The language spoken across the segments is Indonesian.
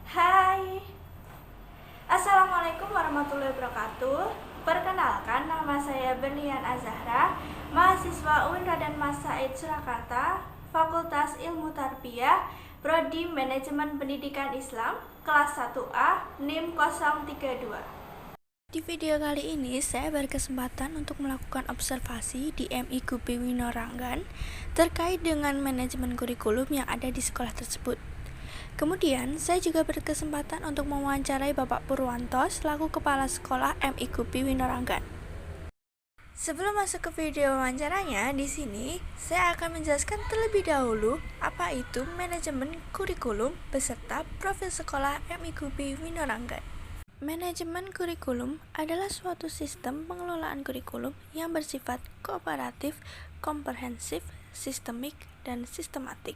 Hai, Assalamualaikum warahmatullahi wabarakatuh. Perkenalkan, nama saya Berlian Azahra, mahasiswa UIN Raden Mas Said Surakarta, Fakultas Ilmu Tarbiyah, Prodi Manajemen Pendidikan Islam, kelas 1A, NIM 032. Di video kali ini saya berkesempatan untuk melakukan observasi di MI Gupi Winoranggan terkait dengan manajemen kurikulum yang ada di sekolah tersebut. Kemudian, saya juga berkesempatan untuk mewawancarai Bapak Purwanto selaku Kepala Sekolah MI Gupi Winoranggan. Sebelum masuk ke video wawancaranya, di sini saya akan menjelaskan terlebih dahulu apa itu manajemen kurikulum beserta profil sekolah MI Gupi Winoranggan. Manajemen kurikulum adalah suatu sistem pengelolaan kurikulum yang bersifat kooperatif, komprehensif, sistemik, dan sistematik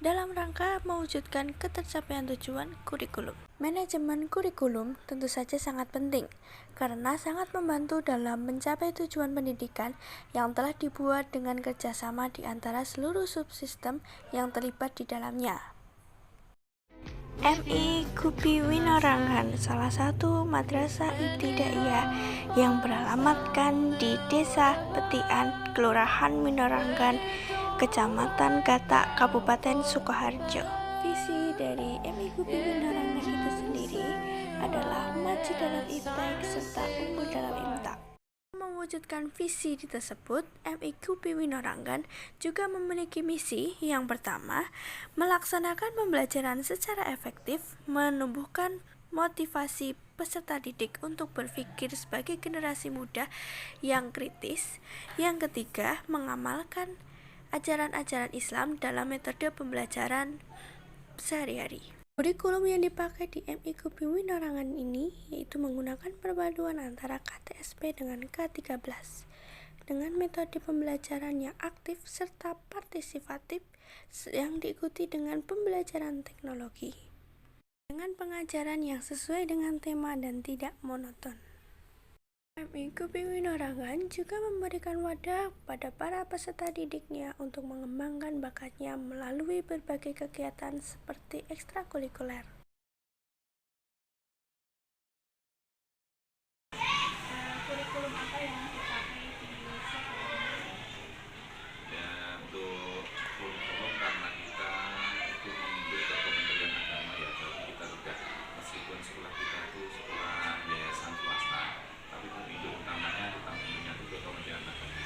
dalam rangka mewujudkan ketercapaian tujuan kurikulum. Manajemen kurikulum tentu saja sangat penting karena sangat membantu dalam mencapai tujuan pendidikan yang telah dibuat dengan kerjasama di antara seluruh subsistem yang terlibat di dalamnya. MI Gupi Winoranggan salah satu madrasah ibtidaiyah yang beralamatkan di Desa Petian, Kelurahan Winoranggan, Kecamatan Gatak, Kabupaten Sukoharjo. Visi dari MI Gupi Winoranggan itu sendiri adalah maju dalam iptek serta unggul dalam imtak. Mewujudkan visi tersebut, MI Gupi Winoranggan juga memiliki misi yang pertama, melaksanakan pembelajaran secara efektif, menumbuhkan motivasi peserta didik untuk berpikir sebagai generasi muda yang kritis. Yang ketiga, mengamalkan ajaran-ajaran Islam dalam metode pembelajaran sehari-hari. Kurikulum yang dipakai di MI Gupi Winoranggan ini yaitu menggunakan perpaduan antara KTSP dengan K13 dengan metode pembelajaran yang aktif serta partisipatif yang diikuti dengan pembelajaran teknologi dengan pengajaran yang sesuai dengan tema dan tidak monoton. MI Gupi Winoranggan juga memberikan wadah pada para peserta didiknya untuk mengembangkan bakatnya melalui berbagai kegiatan seperti ekstrakurikuler. Kurikulum apa yang dipakai di sekolah ini? Ya, untuk kurikulum karena kita itu mengikuti ke Kementerian Agama ya, jadi kita tidak, meskipun sekolah kita itu sekolah yayasan swasta, tapi untuk induk utamanya kita mengikuti ke Kementerian Agama.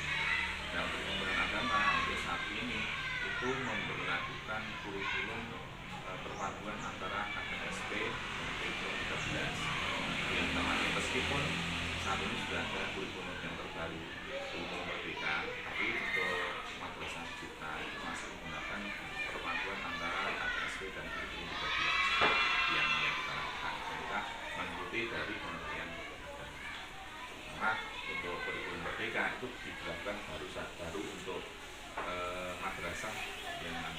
Dan untuk Kementerian Agama untuk saat ini itu memberlakukan kurikulum perpaduan antara KTSP dan kurikulum 13 yang namanya, meskipun saat ini sudah ada kurikulum yang terbaru, kurikulum Merdeka, tapi untuk madrasah kita itu masih menggunakan perpaduan antara KTSP dan kurikulum 13 yang kita lakukan. Kita mengikuti dari Kementerian Agama. Karena untuk kurikulum Merdeka itu diberlakukan baru untuk madrasah yang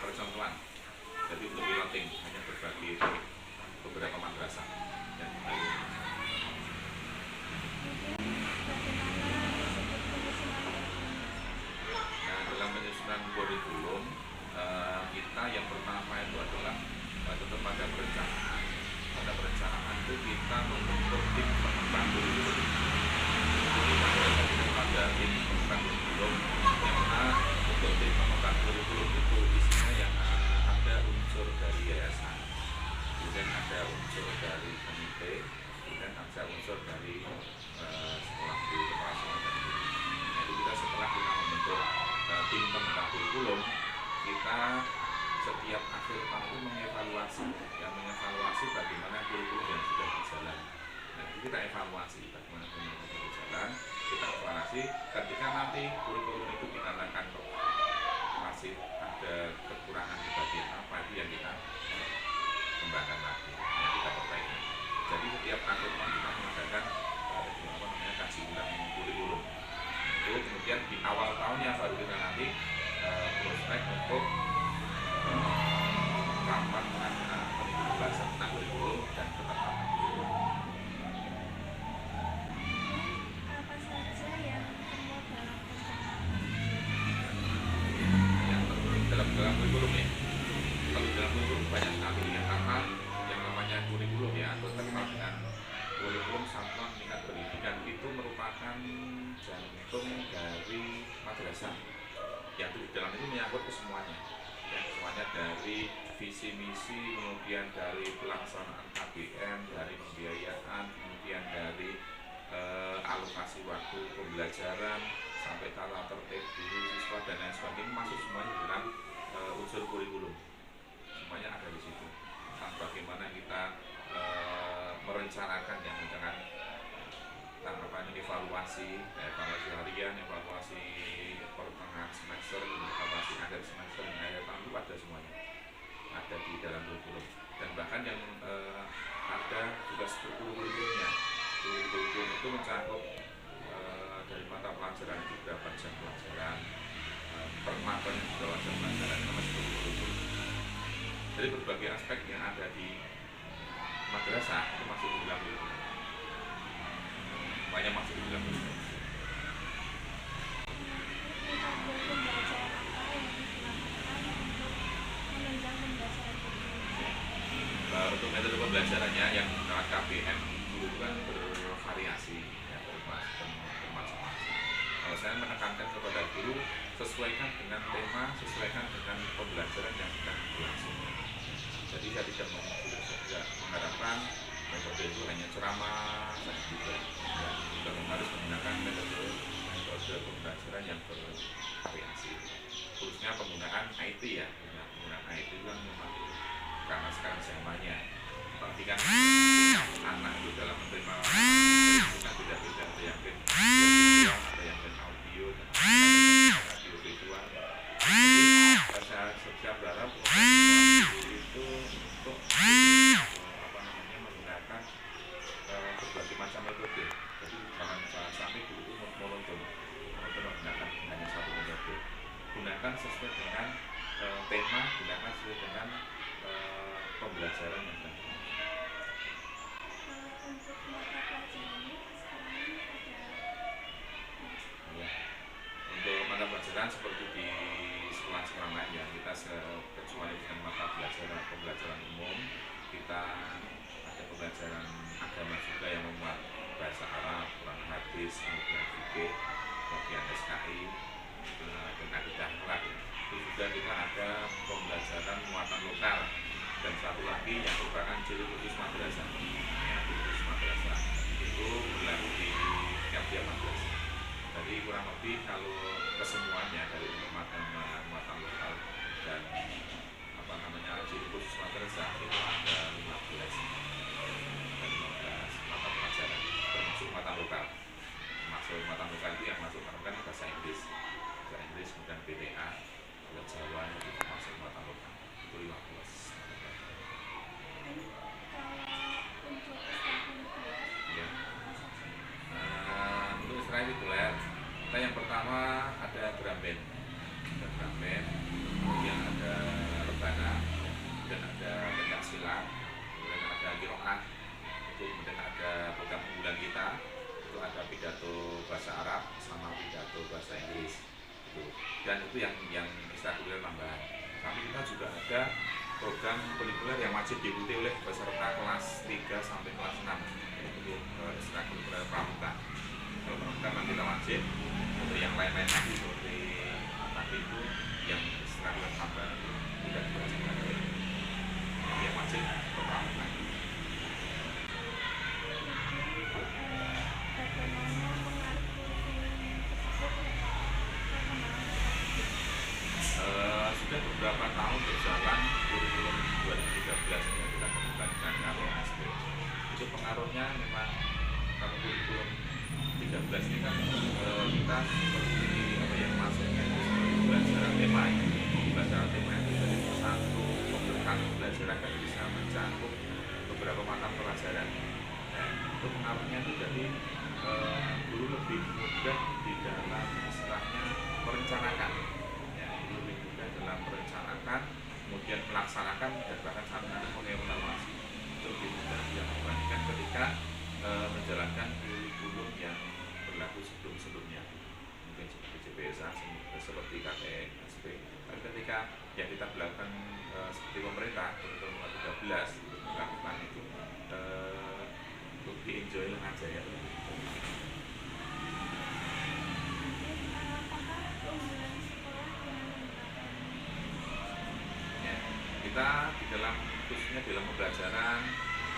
percontohan. Jadi untuk piloting hanya berbagi beberapa madrasah dan dalam penyusunan kurikulum kita yang pertama itu adalah tetap pada perencanaan. Pada perencanaan itu kita membentuk tim pengembang kurikulum. Kita pada tim pengembang kurikulum yang mana untuk tim pengembang kurikulum itu isinya yang ada unsur dari yayasan, kemudian ada unsur dari komite, kemudian ada unsur dari sekolah guru kepala sekolah dan guru. Jadi kita setelah kita membentuk tim pengembang kurikulum, kita setiap akhir tahun mengevaluasi bagaimana kurikulum yang sudah berjalan. Nah, itu kita evaluasi bagaimana kurikulum yang berjalan, kita evaluasi ketika nanti kurikulum itu dikatakan masih ada kekurangan di bagian apa, itu yang kita kembangkan lagi, yang kita perbaiki. Jadi setiap akhir tahun kita mengadakan kaji ulang kurikulum. Itu kemudian di awal tahunnya baru kita nanti prospek untuk rapat pembahasan tentang kurikulum dan penerapan kurikulum. Apa saja yang termuat dalam perencanaan? Yang dalam kurikulum ya, kalau dalam kurikulum banyak sekali ya, karena merupakan jantung dari madrasah. Yang di dalam itu menyangkut ke semuanya, ya, semuanya dari visi misi, kemudian dari pelaksanaan KBM, dari pembiayaan, kemudian dari alokasi waktu pembelajaran sampai tata tertib guru, siswa dan lain sebagainya, masuk semuanya dalam unsur kurikulum. Semuanya ada di situ. Tentang bagaimana kita merencanakan yang dengan evaluasi harian, evaluasi pertengahan semester, evaluasi akhir semester, dan akhir tahun itu ada semuanya, ada di dalam kurikulum. Dan bahkan yang ada juga struktur kurikulumnya. Kurikulum itu mencakup dari mata pelajaran itu berapa jam pelajaran, per mata berapa jam pelajaran, sama seperti kurikulum. Jadi berbagai aspek yang ada di madrasah itu masuk di dalam kurikulum. Banyak masuk di dalam kurikulum. Untuk metode pembelajarannya yang lewat KBM itu kan bervariasi, ya, bermacam-macam. Kalau saya menekankan kepada guru, sesuaikan dengan tema, sesuaikan dengan pembelajaran yang sedang berlangsung. Jadi saya tidak mengharapkan metode itu hanya ceramah saja, tidak. Dan juga harus menggunakan metode pembelajaran yang bervariasi. Khususnya penggunaan IT, ya, penggunaan IT itu kan memang karena sekarang zamannya, tapi kan anak itu dalam menerima itu kan beda-beda, ada yang visual, ada yang audio, dan audio visual. Jadi saya berharap itu untuk menggunakan berbagai macam metode. Jadi jangan sampai guru itu monoton menggunakan hanya satu metode. Gunakan sesuai dengan tema, gunakan sesuai dengan pembelajaran yang tadi. Untuk mata pelajarannya sekarang ada. Ya. Untuk mata pelajaran seperti di sekolah-sekolah lain, ya, kita kecuali dengan mata pembelajaran umum, kita ada pembelajaran agama juga yang memuat bahasa Arab, Quran, hadis, kemudian fikih, kemudian SKI, dan akidah akhlak. Itu juga kita ada pembelajaran muatan lokal. Dan satu lagi yang merupakan ciri khusus madrasah, ya, khusus madrasah itu berlaku di tiap-tiap madrasah. Jadi kurang lebih kalau kesemuanya dari muatan lokal dan ciri khusus madrasah itu ada 15 mata pelajaran, termasuk mata lokal. Maksud mata lokal itu yang masuk kan bahasa Inggris, kemudian BTA, bahasa Jawa, itu masuk mata lokal itu 15. Untuk istilah reguler, kita yang pertama ada drum band, kemudian ada rebana, kemudian ada pencak silat, kemudian ada qiraah, itu kemudian ada program unggulan kita, itu ada pidato bahasa Arab sama pidato bahasa Inggris, itu. Dan itu yang ekstrakurikuler tambahan. Tapi kita juga ada program kurikuler yang wajib diikuti oleh peserta kelas 3 sampai kelas 6 untuk ekstrakurikuler pramuka. Kalau pramuka nanti kita wajib, untuk yang lain-lain lagi seperti tadi itu yang ekstrakurikuler tambahan itu tidak diwajibkan oleh yang wajib untuk pramuka. Sudah beberapa tahun berjalan kurikulum 2013 yang kita kembangkan kalau SD. Itu pengaruhnya memang kalau kurikulum 13 ini kan kita seperti masuknya itu seperti pembelajaran tema, pembelajaran tema itu jadi satu pemberitaan pembelajaran kan bisa mencakup beberapa mata pelajaran. Itu pengaruhnya itu jadi guru lebih mudah di dalam istilahnya merencanakan, lebih mudah dalam merencanakan, kemudian melaksanakan, dan bahkan sampai mengevaluasi. Itu lebih mudah dibandingkan ketika menjalankan kurikulum yang berlaku sebelum-sebelumnya, mungkin seperti CPSA, seperti KTN, SP. Tapi ketika yang kita berlakukan seperti pemerintah, kurikulum 13 melakukan itu lebih enjoy aja ya. biasanya dalam pembelajaran,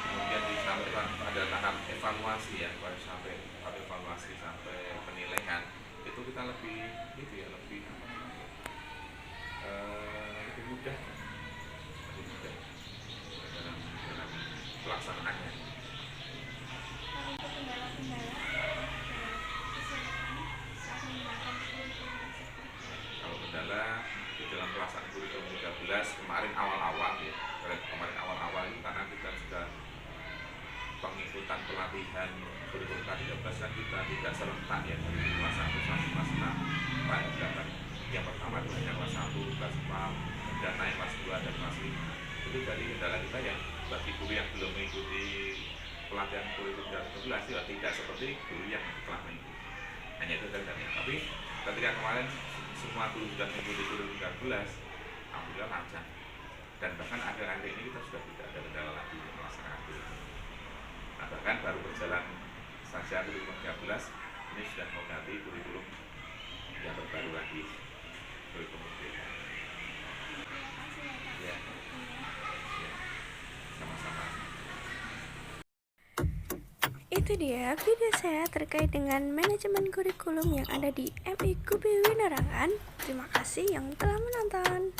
kemudian sampai ada tahap evaluasi ya, sampai tahap evaluasi sampai penilaian, itu kita lebih itu ya, lebih lebih mudah dalam pelaksanaannya. Kalau kendala di dalam pelaksanaan kurikulum 13 kemarin awal-awal ya, itu karena kita juga pengikutan pelatihan kurikulum 13 kan kita tidak serentak ya dari kelas 1 sampai kelas 6. Kan yang pertama itu hanya kelas 1, kelas 4, dan naik kelas 2 dan kelas 5. Itu dari kendala kita ya, bagi guru yang belum mengikuti pelatihan kurikulum 13 ya tidak seperti guru yang telah mengikuti. Hanya itu saja. Tapi ketika kemarin semua guru sudah mengikuti kurikulum 13, alhamdulillah lancar. Dan bahkan akhir-akhir ini kita sudah tidak ada kendala lagi melaksanakan kurikulum. Nah, bahkan baru berjalan saja kurikulum 13, ini sudah mengganti kurikulum yang terbaru lagi, kurikulum merdeka. Ya, sama-sama. Itu dia video saya terkait dengan manajemen kurikulum yang ada di MIKUB Winarangan. Terima kasih yang telah menonton.